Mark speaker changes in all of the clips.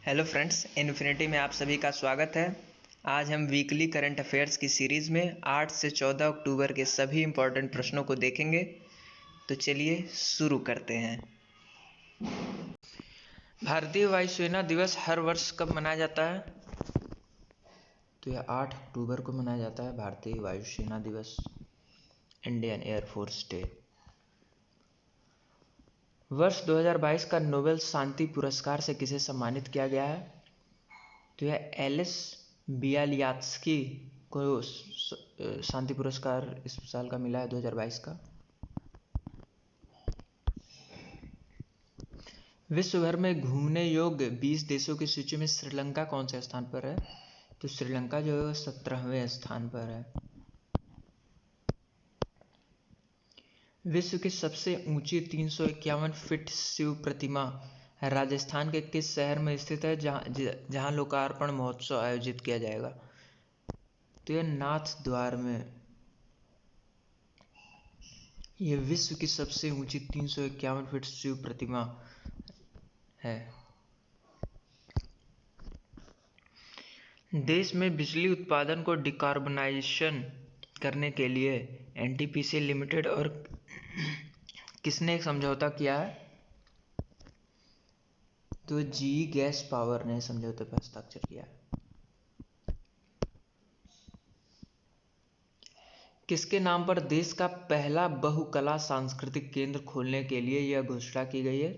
Speaker 1: Hello friends, infinity में आप सभी का स्वागत है। आज हम वीकली करंट अफेयर्स की सीरीज़ में 8 से 14 अक्टूबर के सभी इम्पोर्टेंट प्रश्नों को देखेंगे। तो चलिए शुरू करते हैं। भारतीय वायुसेना दिवस हर वर्ष कब मनाया जाता है? तो यह 8 अक्टूबर को मनाया जाता है भारतीय वायुसेना दिवस, इंडियन एयरफोर्स डे। वर्ष 2022 का नोबेल शांति पुरस्कार से किसे सम्मानित किया गया है? तो यह एलिस बियालियात्स्की को शांति पुरस्कार इस साल का मिला है, 2022 का। विश्व भर में घूमने योग्य 20 देशों की सूची में श्रीलंका कौन से स्थान पर है? तो श्रीलंका जो है 17वें स्थान पर है। विश्व की सबसे ऊंची 351 फीट शिव प्रतिमा राजस्थान के किस शहर में स्थित है, जहां लोकार्पण महोत्सव आयोजित किया जाएगा? तो यह नाथ द्वार में। यह विश्व की सबसे ऊंची 351 फीट शिव प्रतिमा है। देश में बिजली उत्पादन को डिकार्बोनाइजेशन करने के लिए एनटीपीसी लिमिटेड और किसने एक समझौता किया है? तो जी गैस पावर ने समझौते पर हस्ताक्षर किया है। किसके नाम पर देश का पहला बहुकला सांस्कृतिक केंद्र खोलने के लिए यह घोषणा की गई है?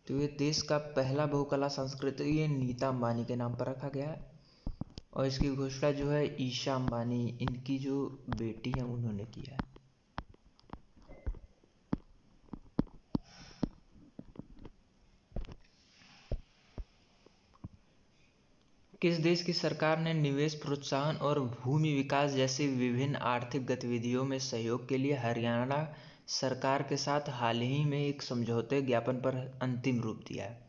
Speaker 1: तो ये देश का पहला बहुकला सांस्कृतिक, ये नीता अंबानी के नाम पर रखा गया है। और इसकी घोषणा जो है ईशा अंबानी, इनकी जो बेटी है, उन्होंने किया है। किस देश की सरकार ने निवेश प्रोत्साहन और भूमि विकास जैसी विभिन्न आर्थिक गतिविधियों में सहयोग के लिए हरियाणा सरकार के साथ हाल ही में एक समझौते ज्ञापन पर अंतिम रूप दिया है?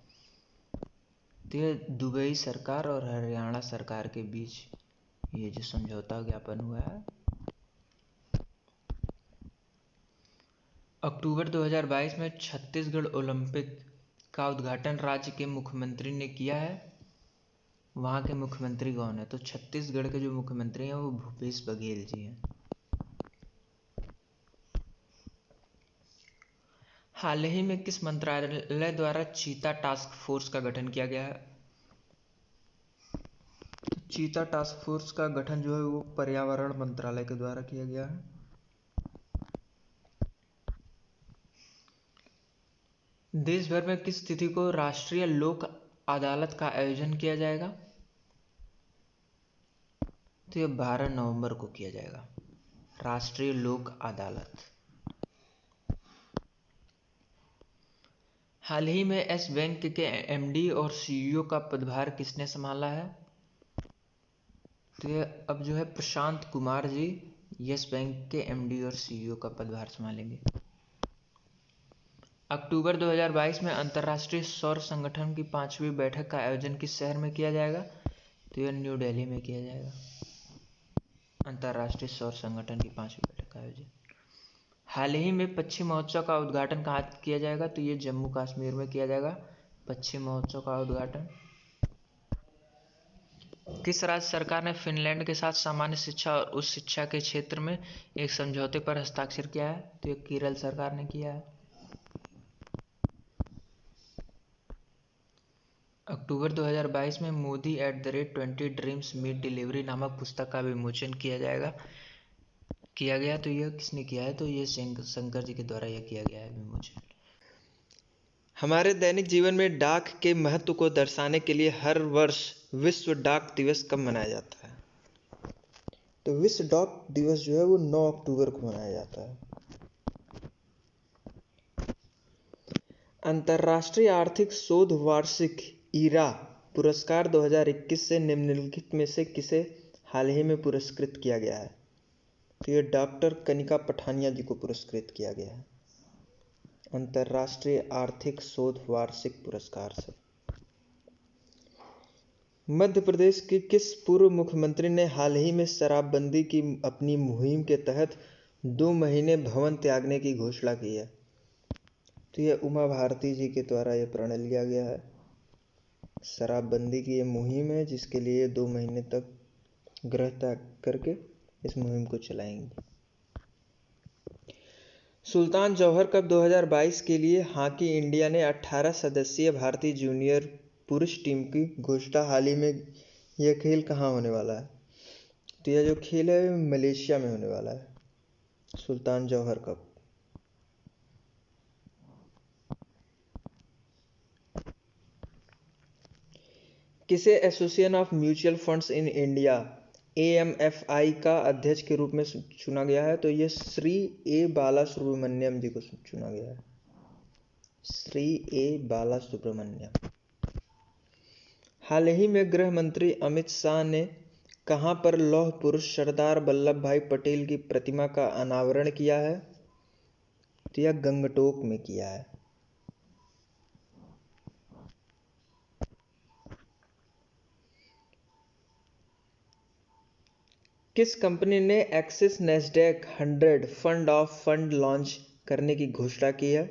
Speaker 1: तो ये दुबई सरकार और हरियाणा सरकार के बीच ये जो समझौता ज्ञापन हुआ है। अक्टूबर 2022 में छत्तीसगढ़ ओलंपिक का उद्घाटन राज्य के मुख्यमंत्री ने किया है। वहाँ के मुख्यमंत्री कौन है? तो छत्तीसगढ़ के जो मुख्यमंत्री हैं वो भूपेश बघेल जी हैं। हाल ही में किस मंत्रालय द्वारा चीता टास्क फोर्स का गठन किया गया है? तो चीता टास्क फोर्स का गठन जो है वो पर्यावरण मंत्रालय के द्वारा किया गया है। देश भर में किस तिथि को राष्ट्रीय लोक अदालत का आयोजन किया जाएगा? तो यह 12 नवंबर को किया जाएगा, राष्ट्रीय लोक अदालत। हाल ही में एस बैंक के एमडी और सीईओ का पदभार किसने संभाला है? तो यह अब जो है प्रशांत कुमार जी यस बैंक के एमडी और सीईओ का पदभार संभालेंगे। अक्टूबर 2022 में अंतर्राष्ट्रीय सौर संगठन की 5वीं बैठक का आयोजन किस शहर में किया जाएगा? तो यह न्यू दिल्ली में किया जाएगा। अंतर्राष्ट्रीय सौर संगठन की 5वीं बैठक का आयोजन। हाल ही में पक्षी महोत्सव का उद्घाटन कहाँ किया जाएगा? तो ये जम्मू कश्मीर में किया जाएगा, पक्षी महोत्सव का उद्घाटन। किस राज्य सरकार ने फिनलैंड के साथ सामान्य शिक्षा और उच्च शिक्षा के क्षेत्र में एक समझौते पर हस्ताक्षर किया है? तो ये केरल सरकार ने किया है। अक्टूबर 2022 में मोदी @20 ड्रीम्स मीट डिलीवरी नामक पुस्तक का विमोचन किया गया। तो यह किसने किया है? तो ये शंकर जी के द्वारा यह किया गया है विमोचन। हमारे दैनिक जीवन में डाक के महत्व को दर्शाने के लिए हर वर्ष विश्व डाक दिवस कब मनाया जाता है? तो विश्व डाक दिवस जो है वो 9 अक्टूबर को मनाया जाता है। अंतर्राष्ट्रीय आर्थिक शोध वार्षिक ईरा पुरस्कार 2021 से निम्नलिखित में से किसे हाल ही में पुरस्कृत किया गया है? तो ये डॉक्टर कनिका पठानिया जी को पुरस्कृत किया गया है अंतर्राष्ट्रीय आर्थिक शोध वार्षिक पुरस्कार से। मध्य प्रदेश के किस पूर्व मुख्यमंत्री ने हाल ही में शराबबंदी की अपनी मुहिम के तहत 2 महीने भवन त्यागने की घोषणा की है? तो यह उमा भारती जी के द्वारा यह प्रण लिया गया है। शराबबंदी की ये मुहिम है जिसके लिए 2 महीने तक गृह त्याग करके इस मुहिम को चलाएंगे। सुल्तान जौहर कप 2022 के लिए हॉकी इंडिया ने 18 सदस्यीय भारतीय जूनियर पुरुष टीम की घोषणा हाल ही में। यह खेल कहाँ होने वाला है? तो यह जो खेल है मलेशिया में होने वाला है, सुल्तान जौहर कप। किसे association of mutual funds in India AMFI का अध्यक्ष के रूप में चुना गया है? तो यह श्री ए बालासुब्रमण्यम जी को चुना गया है, श्री ए बालासुब्रमण्यम। हाल ही में गृह मंत्री अमित शाह ने कहां पर लौह पुरुष सरदार वल्लभ भाई पटेल की प्रतिमा का अनावरण किया है? तो यह गंगटोक में किया है। किस कंपनी ने axis Nasdaq 100 fund of fund launch करने की घोषणा की है?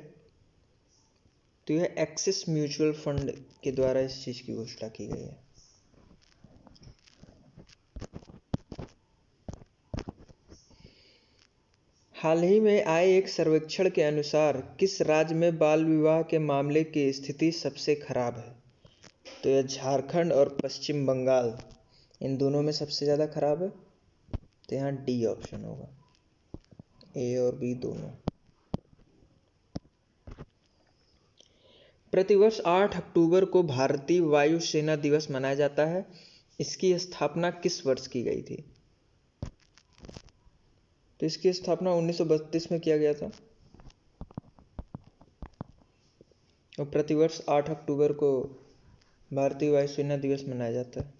Speaker 1: तो यह एक्सिस म्यूचुअल फंड के द्वारा इस चीज की घोषणा की गई है। हाल ही में आए एक सर्वेक्षण के अनुसार किस राज्य में बाल विवाह के मामले की स्थिति सबसे खराब है? तो यह झारखंड और पश्चिम बंगाल, इन दोनों में सबसे ज़्यादा खराब है। तो यहाँ डी ऑप्शन होगा, ए और बी दोनों। प्रतिवर्ष 8 अक्टूबर को भारतीय वायुसेना दिवस मनाया जाता है। इसकी स्थापना किस वर्ष की गई थी? तो इसकी स्थापना 1932 में किया गया था और प्रतिवर्ष 8 अक्टूबर को भारतीय वायुसेना दिवस मनाया जाता है।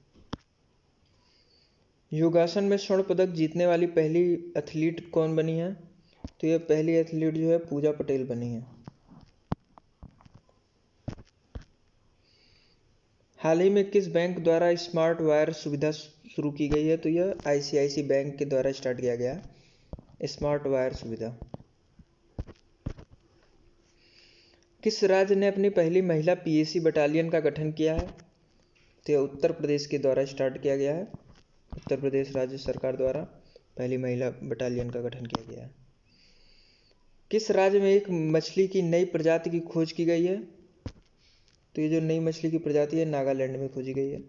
Speaker 1: योगासन में स्वर्ण पदक जीतने वाली पहली एथलीट कौन बनी है? तो यह पहली एथलीट जो है पूजा पटेल बनी है। हाल ही में किस बैंक द्वारा स्मार्ट वायर सुविधा शुरू की गई है? तो यह ICICI बैंक के द्वारा स्टार्ट किया गया है स्मार्ट वायर सुविधा। किस राज्य ने अपनी पहली महिला PAC बटालियन का गठन किया है? तो यह उत्तर प्रदेश के द्वारा स्टार्ट किया गया है। उत्तर प्रदेश राज्य सरकार द्वारा पहली महिला बटालियन का गठन किया गया है। किस राज्य में एक मछली की नई प्रजाति की खोज की गई है? तो ये जो नई मछली की प्रजाति है नागालैंड में खोजी गई है।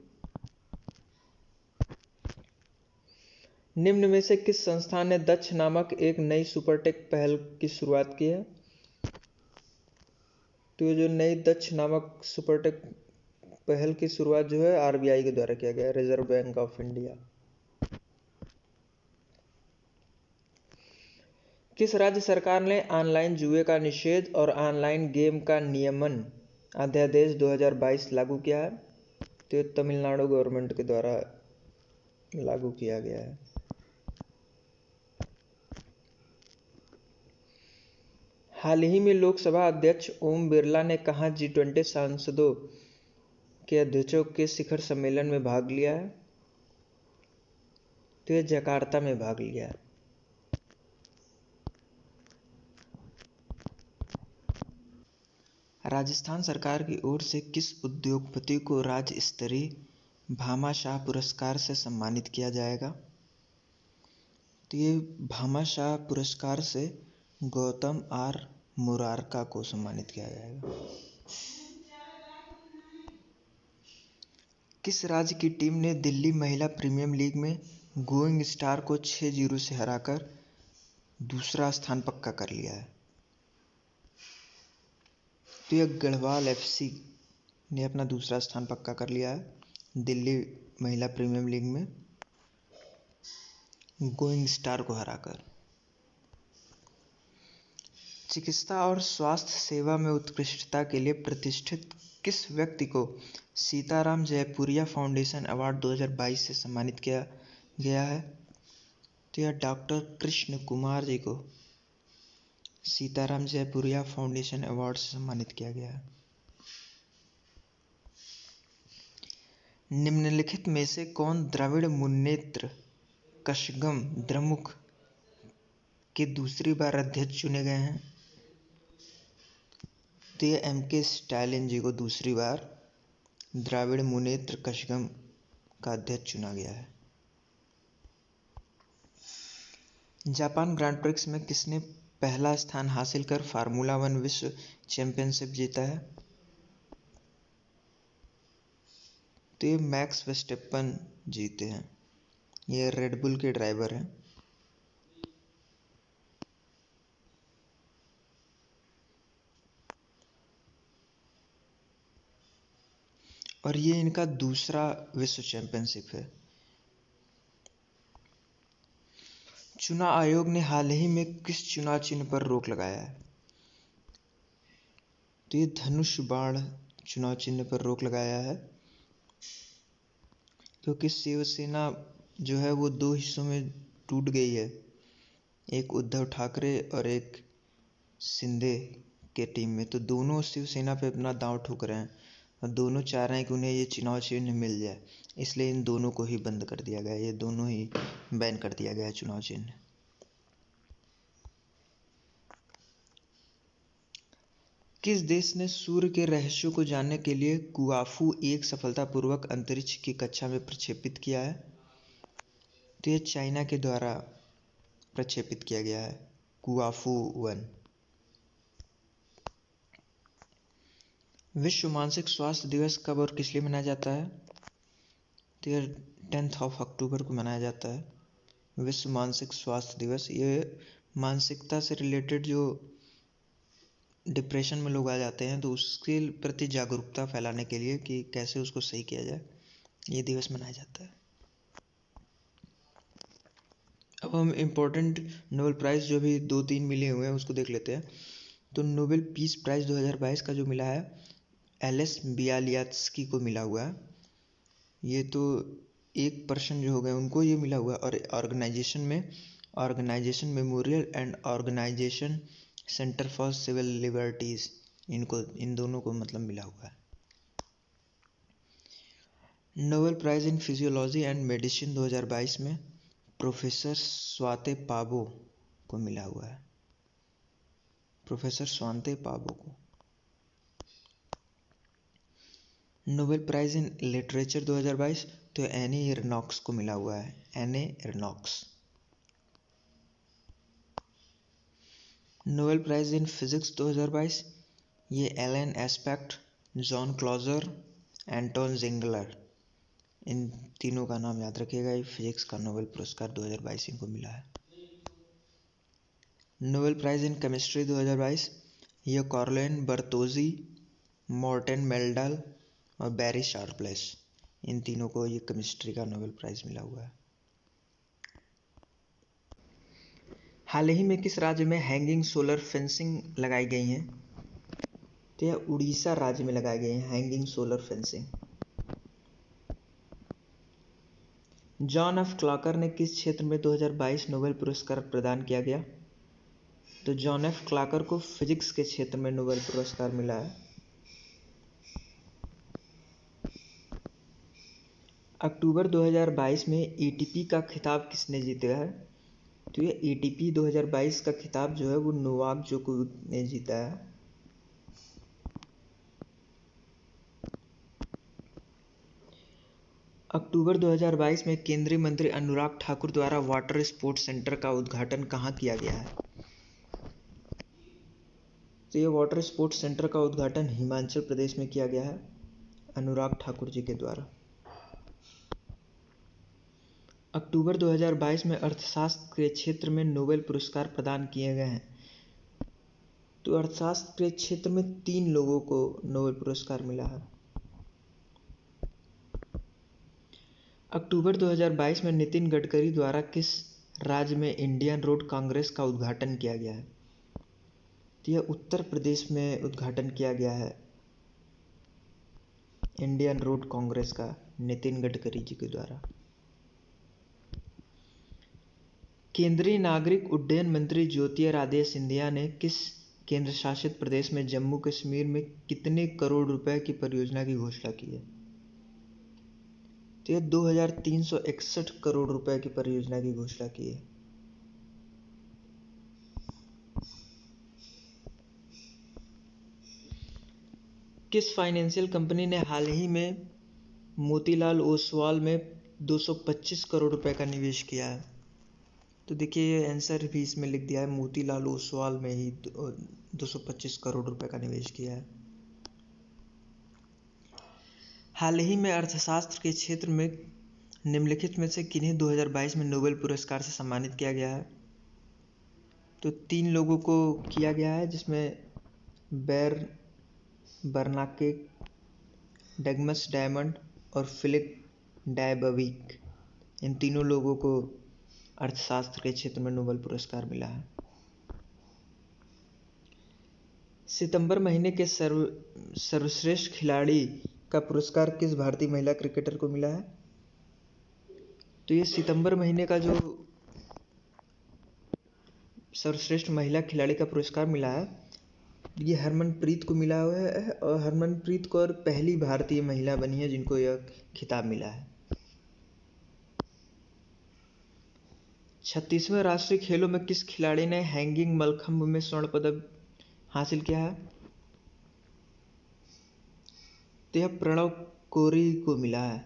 Speaker 1: निम्न में से किस संस्थान ने दक्ष नामक एक नई सुपरटेक पहल की शुरुआत की है? तो ये जो नई दक्ष नामक सुपरटेक पहल की शुरुआत जो है RBI के द्वारा किया गया, रिजर्व बैंक ऑफ इंडिया। किस राज्य सरकार ने ऑनलाइन जुए का निषेध और ऑनलाइन गेम का नियमन अध्यादेश 2022 लागू किया है? तो ये तमिलनाडु गवर्नमेंट के द्वारा लागू किया गया है। हाल ही में लोकसभा अध्यक्ष ओम बिरला ने कहां G20 सांसदों के अध्यक्षों के शिखर सम्मेलन में भाग लिया है? तो ये जकार्ता में भाग लिया है। राजस्थान सरकार की ओर से किस उद्योगपति को राज्य स्तरीय भामाशाह पुरस्कार से सम्मानित किया जाएगा? तो ये भामाशाह पुरस्कार से गौतम R मुरारका को सम्मानित किया जाएगा। किस राज्य की टीम ने दिल्ली महिला प्रीमियर लीग में गोइंग स्टार को 6-0 से हराकर दूसरा स्थान पक्का कर लिया है? तो यह गढ़वाल FC ने अपना दूसरा स्थान पक्का कर लिया है दिल्ली महिला प्रीमियर लीग में गोइंग स्टार को हराकर। चिकित्सा और स्वास्थ्य सेवा में उत्कृष्टता के लिए प्रतिष्ठित किस व्यक्ति को सीताराम जयपुरिया फाउंडेशन अवार्ड 2022 से सम्मानित किया गया है? तो यह डॉक्टर कृष्ण कुमार जी को सीताराम जयपुरिया फाउंडेशन अवार्ड से सम्मानित किया गया है। निम्नलिखित में से कौन द्रविड़ मुन्नेत्र कशगम द्रमुक के दूसरी बार अध्यक्ष चुने गए हैं? तो ये MK स्टालिन जी को दूसरी बार द्राविड़ मुनेत्र कषगम का अध्यक्ष चुना गया है। जापान ग्रांड प्रिक्स में किसने पहला स्थान हासिल कर फार्मूला 1 विश्व चैंपियनशिप जीता है? तो ये मैक्स वर्स्टेपन जीते हैं। ये रेडबुल के ड्राइवर हैं। और ये इनका दूसरा विश्व चैंपियनशिप है। चुनाव आयोग ने हाल ही में किस चुनाव चिन्ह पर रोक लगाया है? तो ये धनुष बाण चुनाव चिन्ह पर रोक लगाया है, क्योंकि शिवसेना जो है वो दो हिस्सों में टूट गई है, एक उद्धव ठाकरे और एक शिंदे के टीम में। तो दोनों शिवसेना पे अपना दांव ठोक रहे हैं और दोनों चाह रहे हैं कि उन्हें ये चुनाव चिन्ह मिल जाए, इसलिए इन दोनों को ही बंद कर दिया गया है, ये दोनों ही बैन कर दिया गया है चुनाव चिन्ह। किस देश ने सूर्य के रहस्यों को जानने के लिए कुआफू 1 सफलतापूर्वक अंतरिक्ष की कक्षा में प्रक्षेपित किया है? तो ये चाइना के द्वारा प्रक्षेपित किया गया है कुआफू 1। विश्व मानसिक स्वास्थ्य दिवस कब और किस लिए मनाया जाता है? तो ये 10 अक्टूबर को मनाया जाता है विश्व मानसिक स्वास्थ्य दिवस। ये मानसिकता से रिलेटेड जो डिप्रेशन में लोग आ जाते हैं, तो उसके प्रति जागरूकता फैलाने के लिए कि कैसे उसको सही किया जाए, ये दिवस मनाया जाता है। अब हम इम्पोर्टेंट नोबेल प्राइज़ जो भी 2-3 मिले हुए हैं उसको देख लेते हैं। तो नोबेल पीस प्राइज़ 2022 का जो मिला है एलिस बियालियात्स्की को मिला हुआ है। ये तो 1% जो हो गए उनको ये मिला हुआ है। और organization memorial and organization centre for civil liberties, इन दोनों को मतलब मिला हुआ है। Nobel prize in physiology and medicine 2022 में प्रोफेसर स्वाते पाबो को मिला हुआ है, प्रोफेसर स्वाते पाबो को। नोबेल प्राइज़ इन लिटरेचर 2022 तो एनी एर्नॉक्स को मिला हुआ है, Annie Ernaux. Nobel prize in physics 2022 ये Alain Aspect, John Clauser, Anton Zeilinger, इन तीनों का नाम याद रखिएगा। ये फिजिक्स का नोबेल पुरस्कार 2022 इनको मिला है। नोबेल प्राइज़ इन केमिस्ट्री 2022 ये कार्लोइन बर्तोजी, मॉर्टेन मेल्डल और बैरी शार्प्लेस, इन तीनों को ये केमिस्ट्री का नोबेल प्राइज़ मिला हुआ है। हाल ही में किस राज्य में हैंगिंग सोलर फेंसिंग लगाई गई हैं? तो यह उड़ीसा राज्य में लगाई गई है hanging solar fencing. John F Clauser ने किस क्षेत्र में 2022 नोबेल पुरस्कार प्रदान किया गया? तो जॉन एफ क्लॉकर को फिजिक्स के क्षेत्र में नोबेल पुरस्कार मिला है। अक्टूबर 2022 में एटीपी का खिताब किसने जीता है? तो ये एटीपी 2022 का खिताब जो है वो नोवाक जोकोविच ने जीता है। अक्टूबर 2022 में केंद्रीय मंत्री अनुराग ठाकुर द्वारा वाटर स्पोर्ट्स सेंटर का उद्घाटन कहाँ किया गया है? तो ये वाटर स्पोर्ट्स सेंटर का उद्घाटन हिमाचल प्रदेश में किया गया है अनुराग ठाकुर जी के द्वारा। अक्टूबर 2022 में अर्थशास्त्र के क्षेत्र में नोबेल पुरस्कार प्रदान किए गए हैं। तो अर्थशास्त्र के क्षेत्र में 3 लोगों को नोबेल पुरस्कार मिला है। अक्टूबर 2022 में नितिन गडकरी द्वारा किस राज्य में इंडियन रोड कांग्रेस का उद्घाटन किया गया है? तो यह उत्तर प्रदेश में उद्घाटन किया गया है इंडियन रोड कांग्रेस का नितिन गडकरी जी के द्वारा। केंद्रीय नागरिक उड्डयन मंत्री ज्योतिरादित्य सिंधिया ने किस केंद्र शासित प्रदेश में जम्मू कश्मीर में कितने करोड़ रुपए की परियोजना की घोषणा की है? तो यह 2361 करोड़ रुपए की परियोजना की घोषणा की है। किस फाइनेंशियल कंपनी ने हाल ही में मोतीलाल ओसवाल में 225 करोड़ रुपए का निवेश किया है? तो देखिए ये आंसर भी इसमें लिख दिया है, मोतीलाल ओसवाल में ही 225 करोड़ रुपए का निवेश किया है। हाल ही में अर्थशास्त्र के क्षेत्र में निम्नलिखित में से किन्हें 2022 में नोबेल पुरस्कार से सम्मानित किया गया है? तो 3 लोगों को किया गया है, जिसमें बैर बर्नाके, डगमस डायमंड और फिलिप डायबविक, इन तीनों लोगों को अर्थशास्त्र के क्षेत्र में नोबेल पुरस्कार मिला है। सितंबर महीने के सर्वश्रेष्ठ खिलाड़ी का पुरस्कार किस भारतीय महिला क्रिकेटर को मिला है? तो ये सितंबर महीने का जो सर्वश्रेष्ठ महिला खिलाड़ी का पुरस्कार मिला है, ये हरमनप्रीत को मिला हुआ है, और हरमनप्रीत कौर पहली भारतीय महिला बनी है जिनको यह खिताब मिला है। 36वें राष्ट्रीय खेलों में किस खिलाड़ी ने हैंगिंग मलखंभ में स्वर्ण पदक हासिल किया है? तो यह प्रणव कोरी को मिला है।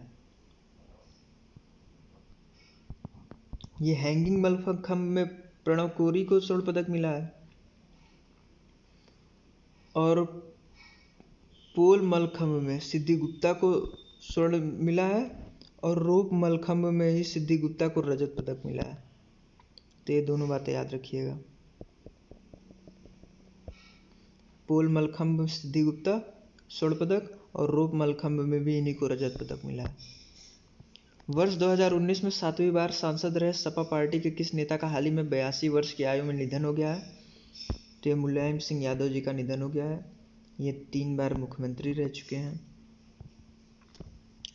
Speaker 1: ये हैंगिंग मलखंभ में प्रणव कोरी को स्वर्ण पदक मिला है, और पोल मलखंभ में सिद्धि गुप्ता को स्वर्ण मिला है, और रोप मलखंभ में ही सिद्धि गुप्ता को रजत पदक मिला है। तो ये दोनों बातें याद रखिएगा। पोल मलखंभ में सिद्धि गुप्ता स्वर्ण पदक, और रोप मलखंभ में भी इन्हीं को रजत पदक मिला है। वर्ष 2019 में 7वीं बार सांसद रहे सपा पार्टी के किस नेता का हाल ही में 82 वर्ष की आयु में निधन हो गया है? तो ये मुलायम सिंह यादव जी का निधन हो गया है। ये 3 बार मुख्यमंत्री रह चुके हैं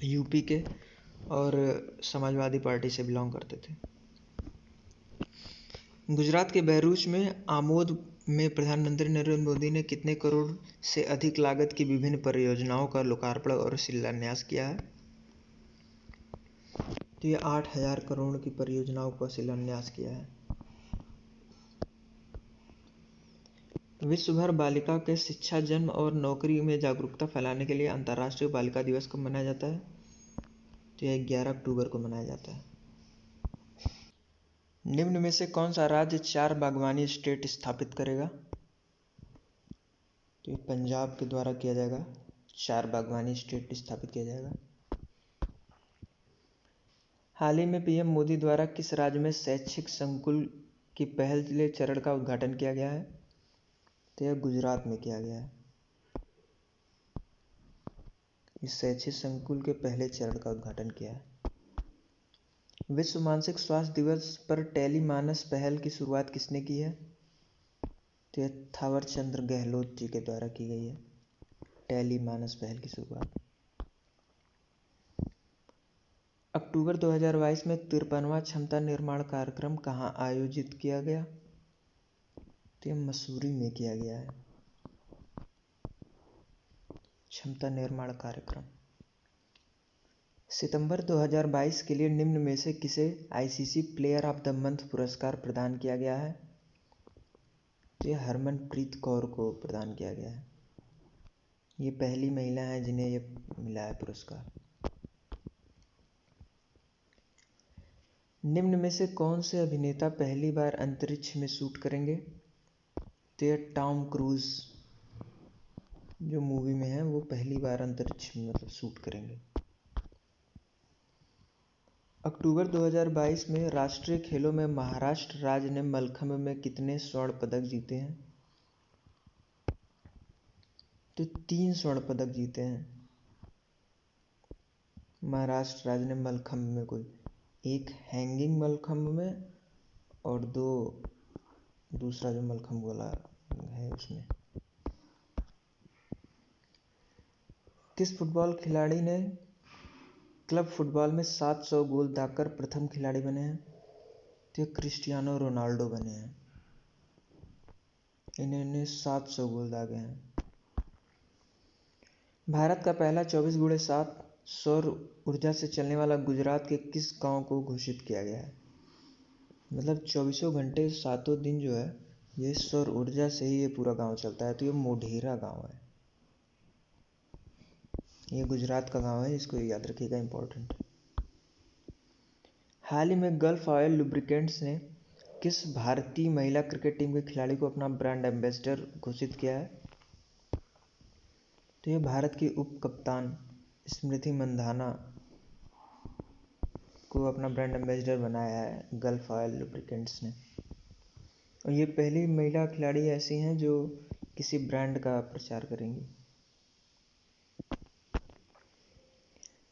Speaker 1: यूपी के, और समाजवादी पार्टी से बिलोंग करते थे। गुजरात के बहरूच में आमोद में प्रधानमंत्री नरेंद्र मोदी ने कितने करोड़ से अधिक लागत की विभिन्न परियोजनाओं का लोकार्पण और शिलान्यास किया है? तो ये 8000 करोड़ की परियोजनाओं का शिलान्यास किया है। विश्व भर बालिका के शिक्षा, जन्म और नौकरी में जागरूकता फैलाने के लिए अंतर्राष्ट्रीय बालिका दिवस कब मनाया जाता है? तो यह 11 अक्टूबर को मनाया जाता है। निम्न में से कौन सा राज्य 4 बागवानी स्टेट स्थापित करेगा? तो ये पंजाब के द्वारा किया जाएगा, 4 बागवानी स्टेट स्थापित किया जाएगा। हाल ही में पीएम मोदी द्वारा किस राज्य में शैक्षिक संकुल की पहले चरण का उद्घाटन किया गया है? तो यह गुजरात में किया गया है। इस शैक्षिक संकुल के पहले चरण का उद्घाटन किया है। विश्व मानसिक स्वास्थ्य दिवस पर टेली मानस पहल की शुरुआत किसने की है? तो यह थावर चंद गहलोत जी के द्वारा की गई है, टेली मानस पहल की शुरुआत। अक्टूबर 2022 में 53वां क्षमता निर्माण कार्यक्रम कहाँ आयोजित किया गया? तो यह मसूरी में किया गया है, क्षमता निर्माण कार्यक्रम। सितंबर 2022 के लिए निम्न में से किसे ICC player of the month पुरस्कार प्रदान किया गया है? तो यह हरमनप्रीत कौर को प्रदान किया गया है। ये पहली महिला है जिन्हें ये मिला है पुरस्कार। निम्न में से कौन से अभिनेता पहली बार अंतरिक्ष में शूट करेंगे? तो यह टॉम क्रूज जो मूवी में है वो पहली बार अंतरिक्ष में शूट करेंगे। अक्टूबर 2022 में राष्ट्रीय खेलों में महाराष्ट्र राज्य ने मलखंभ में कितने स्वर्ण पदक जीते हैं? तो 3 स्वर्ण पदक जीते हैं महाराष्ट्र राज्य ने मलखंभ में, कुल 1 हैंगिंग मलखंभ में और 2 दूसरा जो मलखंभ वाला है उसमें। किस फुटबॉल खिलाड़ी ने क्लब फुटबॉल में 700 गोल दागकर प्रथम खिलाड़ी बने हैं? तो क्रिस्टियानो रोनाल्डो बने हैं, इन्होंने 700 गोल दागे हैं। भारत का पहला 24x7 सौर ऊर्जा से चलने वाला गुजरात के किस गांव को घोषित किया गया है? मतलब 24 घंटे 7 दिन जो है ये सौर ऊर्जा से ही ये पूरा गांव चलता है, तो ये मोढेरा गांव है। ये गुजरात का गांव है, इसको याद रखिएगा, इंपॉर्टेंट। हाल ही में गल्फ ऑयल लुब्रिकेंट्स ने किस भारतीय महिला क्रिकेट टीम के खिलाड़ी को अपना ब्रांड एम्बेसडर घोषित किया है? तो ये भारत की उप कप्तान स्मृति मंधाना को अपना ब्रांड एम्बेसडर बनाया है गल्फ ऑयल लुब्रिकेंट्स ने। और ये पहली महिला खिलाड़ी ऐसी हैं जो किसी ब्रांड का प्रचार करेंगी।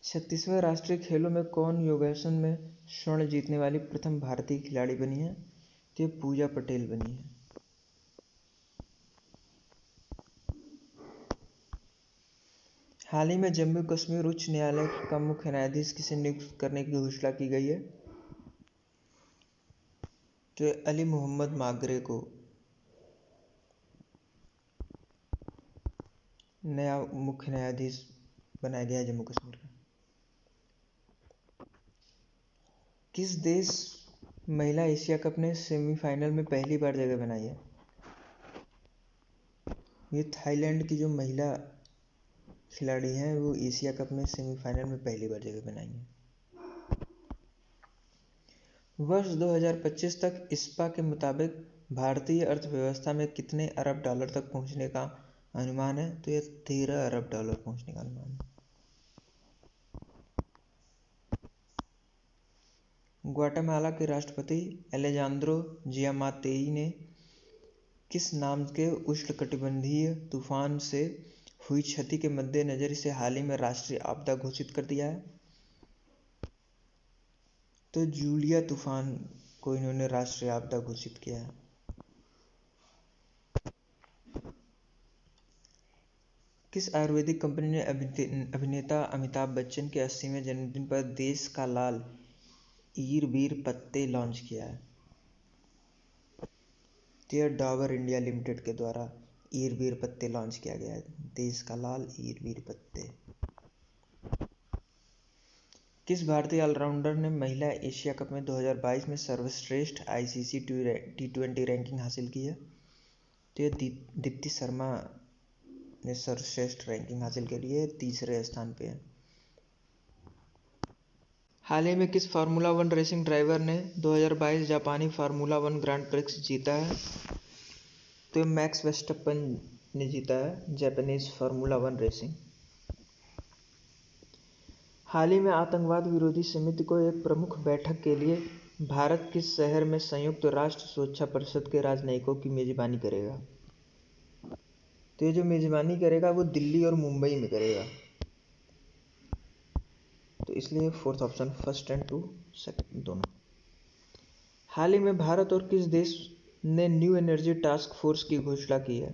Speaker 1: 36वें राष्ट्रीय खेलों में कौन योगासन में स्वर्ण जीतने वाली प्रथम भारतीय खिलाड़ी बनी है? तो ये पूजा पटेल बनी है। हाल ही में जम्मू कश्मीर उच्च न्यायालय का मुख्य न्यायाधीश किसे नियुक्त करने की घोषणा की गई है? तो अली मोहम्मद मागरे को नया मुख्य न्यायाधीश बनाया गया है जम्मू कश्मीर का। किस देश महिला एशिया कप ने सेमीफाइनल में पहली बार जगह बनाई है? ये थाईलैंड की जो महिला खिलाड़ी हैं वो एशिया कप में सेमीफाइनल में पहली बार जगह बनाई है। वर्ष 2025 तक इस्पा के मुताबिक भारतीय अर्थव्यवस्था में कितने अरब डॉलर तक पहुंचने का अनुमान है? तो ये 13 अरब डॉलर पहुंचने का अनुमान है। ग्वाटेमाला के राष्ट्रपति एलेजांद्रो जियामातेई ने किस नाम के उष्णकटिबंधीय तूफान से हुई क्षति के मद्देनजर इसे हाल ही में राष्ट्रीय आपदा घोषित कर दिया है? तो जूलिया तूफान को इन्होंने राष्ट्रीय आपदा घोषित किया है। किस आयुर्वेदिक कंपनी ने अभिनेता अमिताभ बच्चन के 80वें जन्मदिन पर देश का लाल ईरबीर पत्ते लॉन्च किया है? तो यह डाबर इंडिया लिमिटेड के द्वारा ईरबीर पत्ते लॉन्च किया गया है, देश का लाल ईरबीर पत्ते। किस भारतीय ऑलराउंडर ने महिला एशिया कप में 2022 में सर्वश्रेष्ठ आईसीसी T20 रैंकिंग हासिल की है? तो ये दीप्ति शर्मा ने सर्वश्रेष्ठ रैंकिंग हासिल करी है, तीसरे स्थान पे है। हाल ही में किस फार्मूला 1 रेसिंग ड्राइवर ने 2022 जापानी फार्मूला 1 ग्रांड प्रिक्स जीता है? तो मैक्स वेस्टप्पन ने जीता है जापानीज फार्मूला 1 रेसिंग। हाल ही में आतंकवाद विरोधी समिति को एक प्रमुख बैठक के लिए भारत किस शहर में संयुक्त राष्ट्र सुरक्षा परिषद के राजनयिकों की मेजबानी करेगा? तो ये जो मेजबानी करेगा वो दिल्ली और मुंबई में करेगा, तो इसलिए fourth option, first and two second दोनों। हाल ही में भारत और किस देश ने न्यू एनर्जी टास्क फोर्स की घोषणा की है?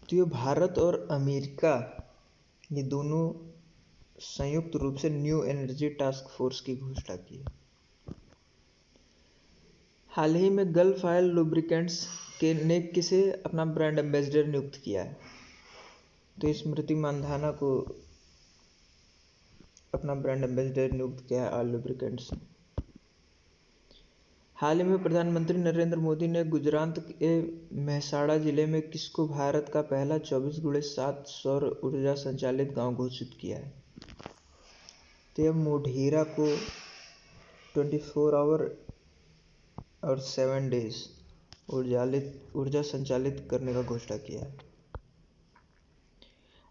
Speaker 1: तो ये भारत और अमेरिका, ये दोनों संयुक्त रूप से न्यू एनर्जी टास्क फोर्स की घोषणा की है। हाल ही में गल्फ ऑयल लुब्रिकेंट्स ने किसे अपना ब्रांड एम्बेसडर नियुक्त किया है? तो स्मृति मंधाना को अपना ब्रांड एम्बेसडर नियुक्त किया है ऑयल लुब्रिकेंट्स ने। हाल ही में प्रधानमंत्री नरेंद्र मोदी ने गुजरात के मेहसाणा जिले में किसको भारत का पहला 24x7 सौर ऊर्जा संचालित गांव घोषित किया है? तो यह मोढेरा को 24 आवर और 7 डेज ऊर्जा संचालित करने का घोषणा किया है।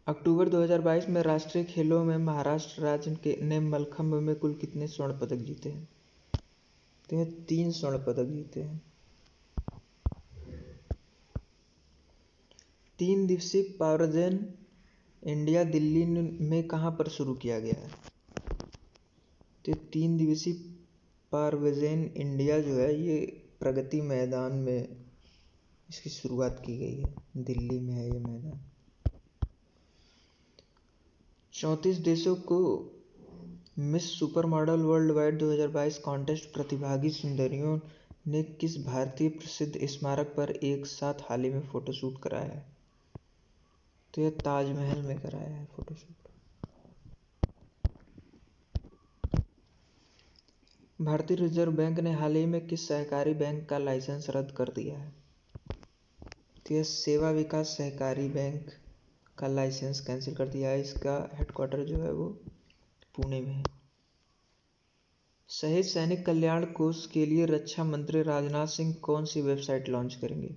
Speaker 1: अक्टूबर 2022 में राष्ट्रीय खेलों में महाराष्ट्र राज्य ने मलखंभ में कुल कितने स्वर्ण पदक जीते हैं? तो यह 3 स्वर्ण पदक जीते हैं। 3 दिवसीय पावरजेन इंडिया दिल्ली में कहाँ पर शुरू किया गया है? तो 3 दिवसीय पावरजेन इंडिया जो है ये प्रगति मैदान में इसकी शुरुआत की गई है, दिल्ली में है ये मैदान। 34 देशों को miss super model world wide 2022 contest प्रतिभागी सुंदरियों ने किस भारतीय प्रसिद्ध स्मारक पर एक साथ हाल ही में फोटोशूट कराया है? तो यह ताजमहल में कराया है फोटोशूट। भारतीय रिजर्व बैंक ने हाल ही में किस सहकारी बैंक का लाइसेंस रद्द कर दिया है? तो यह सेवा विकास सहकारी बैंक का लाइसेंस कैंसिल कर दिया है। इसका हेडक्वार्टर जो है वो पुणे में है। शहीद सैनिक कल्याण कोष के लिए रक्षा मंत्री राजनाथ सिंह कौन सी वेबसाइट लॉन्च करेंगे?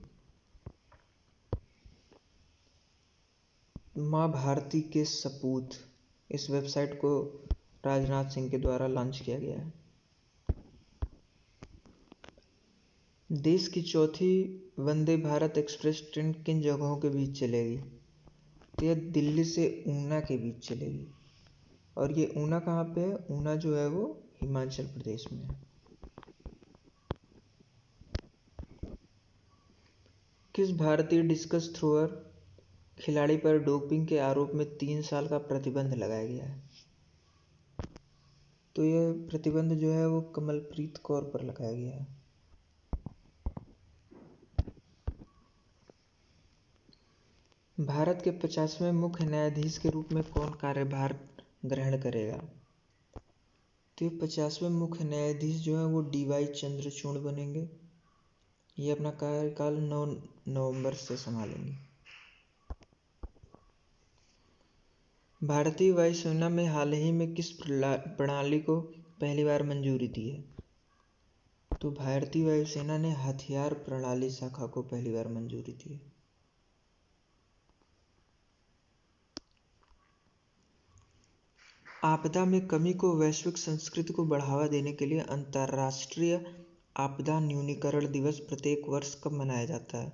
Speaker 1: मां भारती के सपूत, इस वेबसाइट को राजनाथ सिंह के द्वारा लॉन्च किया गया है। देश की चौथी वंदे भारत एक्सप्रेस ट्रेन किन जगहों के बीच चलेगी? तो यह दिल्ली से ऊना के बीच चलेगी। और ये ऊना कहाँ पे है? ऊना जो है वो हिमाचल प्रदेश में है। किस भारतीय डिस्कस थ्रोअर खिलाड़ी पर डोपिंग के आरोप में 3 साल का प्रतिबंध लगाया गया है? तो यह प्रतिबंध जो है वो कमलप्रीत कौर पर लगाया गया है। भारत के 50वें मुख्य न्यायाधीश के रूप में कौन कार्यभार ग्रहण करेगा? तो ये 50वें मुख्य न्यायाधीश जो है वो DY चंद्रचूड़ बनेंगे। ये अपना कार्यकाल 9 नवंबर से संभालेंगे। भारतीय वायुसेना में हाल ही में किस प्रणाली को पहली बार मंजूरी दी है? तो भारतीय वायुसेना ने हथियार प्रणाली शाखा को पहली बार मंजूरी दी है। आपदा में कमी को वैश्विक संस्कृति को बढ़ावा देने के लिए अंतर्राष्ट्रीय आपदा न्यूनीकरण दिवस प्रत्येक वर्ष कब मनाया जाता है?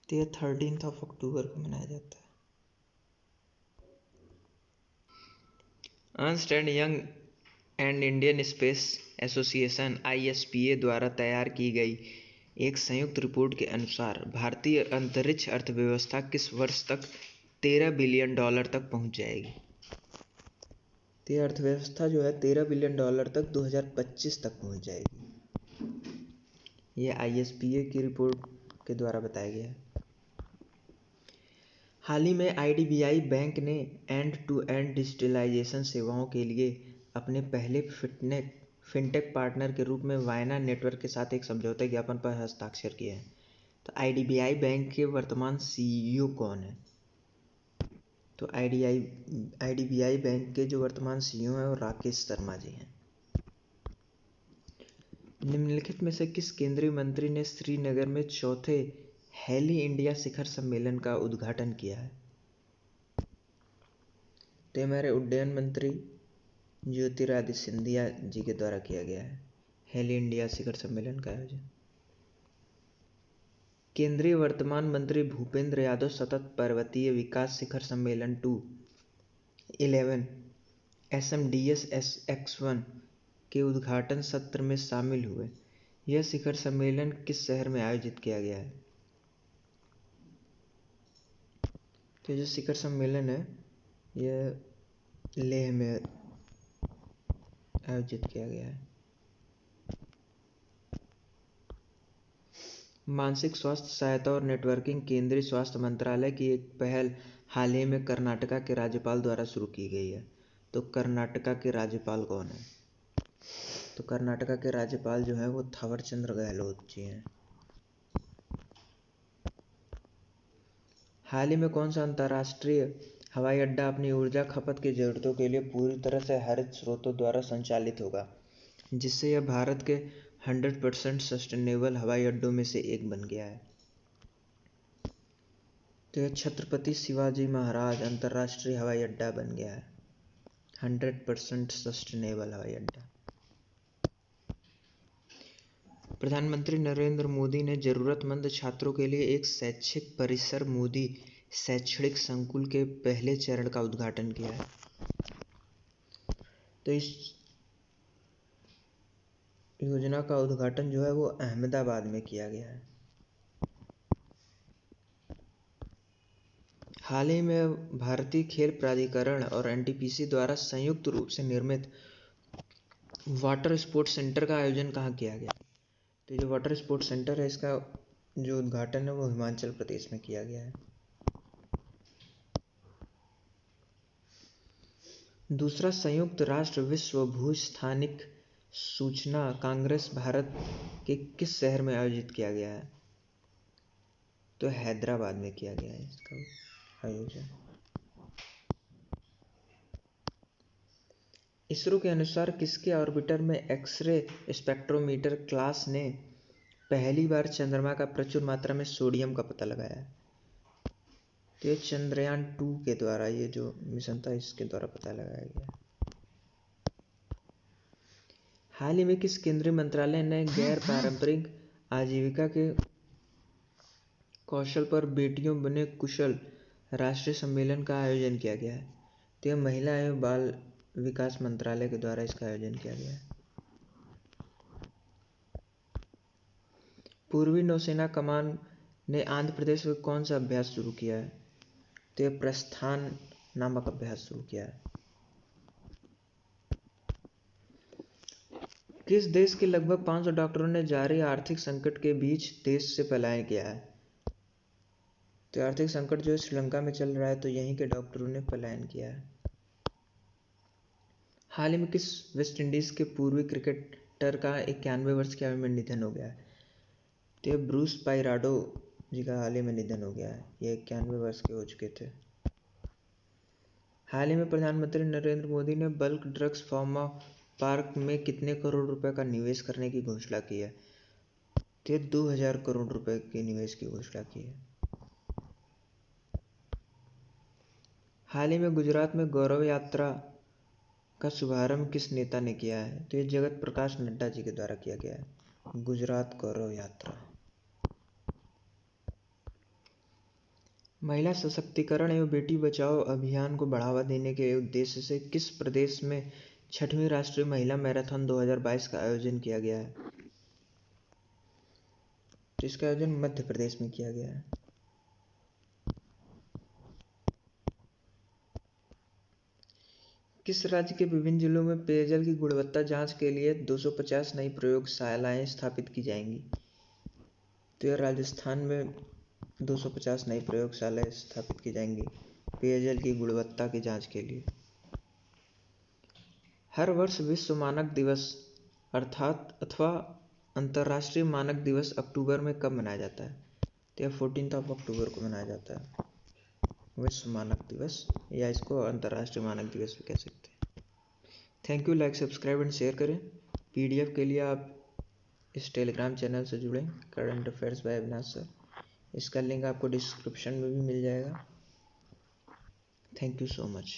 Speaker 1: तो यह 13 अक्टूबर को मनाया जाता है। Ernst and young and Indian space association ISPA द्वारा तैयार की गई एक संयुक्त रिपोर्ट के अनुसार भारतीय अंतरिक्ष अर्थव्यवस्था किस वर्ष तक $13 बिलियन तक पहुंच जाएगी? तो यह अर्थव्यवस्था जो है $13 बिलियन तक 2025 तक पहुंच जाएगी। यह ISPA की रिपोर्ट के द्वारा बताया गया है। हाल ही में IDBI बैंक ने एंड टू एंड डिजिटलाइजेशन सेवाओं के लिए अपने पहले फिनटेक पार्टनर के रूप में वायना नेटवर्क के साथ एक समझौता ज्ञापन पर हस्ताक्षर किए हैं। तो IDBI बैंक के वर्तमान CEO कौन है? तो IDBI बैंक के जो वर्तमान CEO हैं वो राकेश शर्मा जी हैं। निम्नलिखित में से किस केंद्रीय मंत्री ने श्रीनगर में चौथे हेली इंडिया शिखर सम्मेलन का उद्घाटन किया है? तो हमारे उड्डयन मंत्री ज्योतिरादित्य सिंधिया जी के द्वारा किया गया है हेली इंडिया शिखर सम्मेलन का आयोजन। केंद्रीय वर्तमान मंत्री भूपेंद्र यादव सतत पर्वतीय विकास शिखर सम्मेलन 11 SMDS X1 के उद्घाटन सत्र में शामिल हुए। यह शिखर सम्मेलन किस शहर में आयोजित किया गया है? तो जो शिखर सम्मेलन है यह लेह में आयोजित किया गया है। मानसिक स्वास्थ्य सहायता और नेटवर्किंग केंद्रीय स्वास्थ्य मंत्रालय की एक पहल हाल ही में कर्नाटका के राज्यपाल द्वारा शुरू की गई है। तो कर्नाटका के राज्यपाल कौन है? तो कर्नाटका के राज्यपाल जो है वो थावरचंद्र गहलोत जी हैं। हाल ही में कौन सा अंतर्राष्ट्रीय हवाई अड्डा अपनी ऊर्जा खपत की जरूरतों के लिए पूरी तरह से हरित स्रोतों द्वारा संचालित होगा, जिससे यह भारत के 100% सस्टेनेबल हवाई अड्डों में से एक बन गया है? तो यह छत्रपति शिवाजी महाराज अंतर्राष्ट्रीय हवाई अड्डा बन गया है, 100% सस्टेनेबल हवाई अड्डा। प्रधानमंत्री नरेंद्र मोदी ने जरूरतमंद छात्रों के लिए एक शैक्षिक परिसर मोदी शैक्षणिक संकुल के पहले चरण का उद्घाटन किया है। तो इस योजना का उद्घाटन जो है वो अहमदाबाद में किया गया है। हाल ही में भारतीय खेल प्राधिकरण और NTPC द्वारा संयुक्त रूप से निर्मित वाटर स्पोर्ट्स सेंटर का आयोजन कहाँ किया गया? तो जो वाटर स्पोर्ट्स सेंटर है इसका जो उद्घाटन है वो हिमाचल प्रदेश में किया गया है। दूसरा संयुक्त राष्ट्र विश्व भूस्थानिक सूचना कांग्रेस भारत के किस शहर में आयोजित किया गया है? तो हैदराबाद में किया गया है इसका। आयोजन। इसरो के अनुसार किसके ऑर्बिटर में एक्सरे स्पेक्ट्रोमीटर क्लास ने पहली बार चंद्रमा का प्रचुर मात्रा में सोडियम का पता लगाया है? तो ये चंद्रयान 2 के द्वारा, ये जो मिशन था इसके द्वारा पता लगाया गया। हाल ही में किस केंद्रीय मंत्रालय ने गैर पारंपरिक आजीविका के कौशल पर बेटियों बने कुशल राष्ट्रीय सम्मेलन का आयोजन किया गया है? तो यह महिला एवं बाल विकास मंत्रालय के द्वारा इसका आयोजन किया गया है। पूर्वी नौसेना कमान ने आंध्र प्रदेश में कौन सा अभ्यास शुरू किया है? तो यह प्रस्थान नामक अभ्यास शुरू किया है। किस देश के लगभग 500 डॉक्टरों ने जारी आर्थिक संकट के बीच देश से पलायन किया है? तो आर्थिक संकट जो श्रीलंका में चल रहा है, तो यहीं के डॉक्टरों ने पलायन किया है। हाल ही में किस वेस्ट इंडीज के पूर्वी क्रिकेटर का 91 वर्ष की आयु में निधन हो गया है? तो ये ब्रूस पायराडो जी का हाल ही में निधन हो गया है। ये 91 वर्ष के हो चुके थे। हाल ही में प्रधानमंत्री नरेंद्र मोदी ने बल्क ड्रग्स फार्मा पार्क में कितने करोड़ रुपए का निवेश करने की घोषणा की है? तो ये 2000 करोड़ रुपए के निवेश की घोषणा की है। हाल ही में गुजरात में गौरव यात्रा का शुभारंभ किस नेता ने किया है? तो ये जगत प्रकाश नड्डा जी के द्वारा किया गया है, गुजरात गौरव यात्रा। महिला सशक्तिकरण एवं बेटी बचाओ अभियान को बढ़ावा देने के उद्देश्य से किस प्रदेश में 6वीं राष्ट्रीय महिला मैराथन 2022 का आयोजन किया गया है? तो इसका आयोजन मध्य प्रदेश में किया गया है। किस राज्य के विभिन्न जिलों में पेयजल की गुणवत्ता जांच के लिए 250 नई प्रयोगशालाएं स्थापित की जाएंगी? तो यह राजस्थान में 250 नई प्रयोगशालाएं स्थापित की जाएंगी पेयजल की गुणवत्ता की जांच के लिए। हर वर्ष विश्व मानक दिवस अथवा अंतर्राष्ट्रीय मानक दिवस अक्टूबर में कब मनाया जाता है? तो यह 14 अक्टूबर को मनाया जाता है, विश्व मानक दिवस, या इसको अंतर्राष्ट्रीय मानक दिवस भी कह सकते हैं। Thank you. Like, subscribe and share करें। PDF के लिए आप इस टेलीग्राम चैनल से जुड़ें, current affairs by Avinash sir. इसका लिंक आपको डिस्क्रिप्शन में भी मिल जाएगा। Thank you so much.